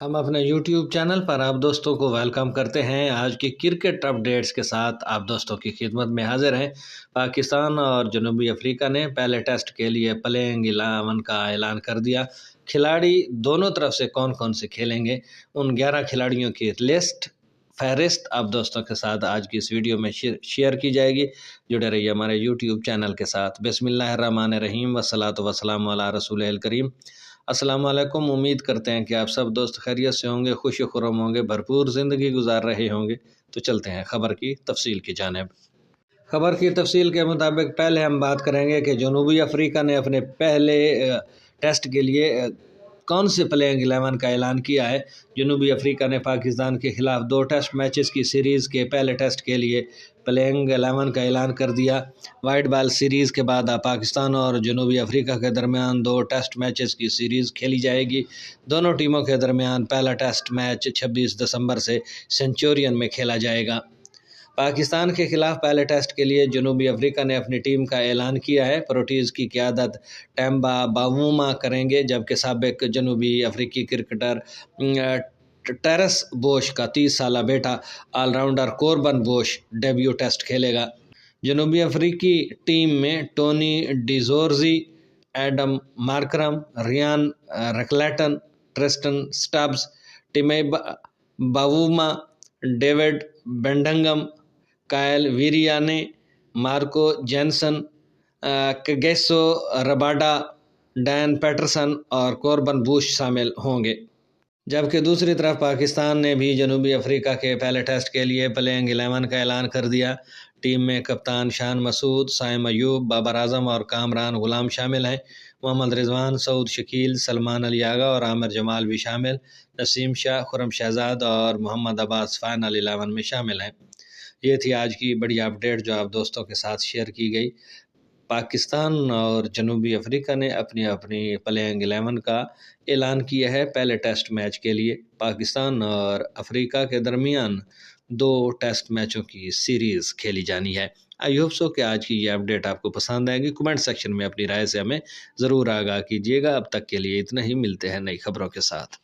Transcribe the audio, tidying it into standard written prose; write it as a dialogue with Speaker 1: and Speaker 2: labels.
Speaker 1: ہم اپنے YouTube channel پر آپ دوستوں کو ویلکم کرتے ہیں۔ آج کی کرکٹ اپڈیٹس کے ساتھ آپ دوستوں کی خدمت میں حاضر ہیں۔ پاکستان اور جنوبی افریقہ نے پہلے ٹیسٹ کے لیے پلینگ 11 کا اعلان کر دیا۔ کھلاڑی دونوں طرف سے کون کون سے کھیلیں گے، ان 11 کھلاڑیوں کی فہرست آپ دوستوں کے ساتھ آج کی اس ویڈیو میں شیئر کی جائے گی۔ جڑے رہیے ہمارے یوٹیوب چینل کے ساتھ۔ بسم اللہ الرحمن الرحیم والصلاۃ والسلام علی رسول الکریم۔ السلام علیکم، امید کرتے ہیں کہ آپ سب دوست خیریت سے ہوں گے، خوش و خرم ہوں گے، بھرپور زندگی گزار رہے ہوں گے۔ تو چلتے ہیں خبر کی تفصیل کی جانب۔ خبر کی تفصیل کے مطابق پہلے ہم بات کریں گے کہ جنوبی افریقہ نے اپنے پہلے ٹیسٹ کے لیے کون سے پلینگ 11 کا اعلان کیا ہے۔ جنوبی افریقہ نے پاکستان کے خلاف 2 ٹیسٹ میچز کی سیریز کے پہلے ٹیسٹ کے لیے پلینگ 11 کا اعلان کر دیا۔ وائٹ بال سیریز کے بعد پاکستان اور جنوبی افریقہ کے درمیان 2 ٹیسٹ میچز کی سیریز کھیلی جائے گی۔ دونوں ٹیموں کے درمیان پہلا ٹیسٹ میچ 26 دسمبر سے سنچورین میں کھیلا جائے گا۔ پاکستان کے خلاف پہلے ٹیسٹ کے لیے جنوبی افریقہ نے اپنی ٹیم کا اعلان کیا ہے۔ پروٹیز کی قیادت ٹیمبا باووما کریں گے، جبکہ سابق جنوبی افریقی کرکٹر ٹیرس بوش کا 30 سالہ بیٹا all rounder Corbin Bosch debut test کھیلے گا۔ جنوبی افریقی ٹیم میں Tony de Zorzi, Adam Markram, Ryan Rickelton, Tristan Stubbs, Temba Bavuma, David Bedingham, Kyle Verreynne, Marco Jansen, Kagiso Rabada, Dane Paterson اور کوربن بوش شامل ہوں گے۔ جبکہ دوسری طرف پاکستان نے بھی جنوبی افریقہ کے پہلے ٹیسٹ کے لیے پلینگ 11 کا اعلان کر دیا۔ ٹیم میں کپتان شان مسعود، سائم ایوب، بابر اعظم اور کامران غلام شامل ہیں۔ محمد رضوان، سعود شکیل، سلمان علی آغا اور عامر جمال بھی شامل۔ نسیم شاہ، خرم شہزاد اور محمد عباس فائنل 11 میں شامل ہیں۔ یہ تھی آج کی بڑی اپڈیٹ جو آپ دوستوں کے ساتھ شیئر کی گئی۔ پاکستان اور جنوبی افریقہ نے اپنی پلینگ 11 کا اعلان کیا ہے۔ پہلے ٹیسٹ میچ کے لیے پاکستان اور افریقہ کے درمیان 2 ٹیسٹ میچوں کی سیریز کھیلی جانی ہے۔ آئی ہوپ سو کہ آج کی یہ اپڈیٹ آپ کو پسند آئے گی۔ کمنٹ سیکشن میں اپنی رائے سے ہمیں ضرور آگاہ کیجیے گا۔ اب تک کے لیے اتنا ہی، ملتے ہیں نئی خبروں کے ساتھ۔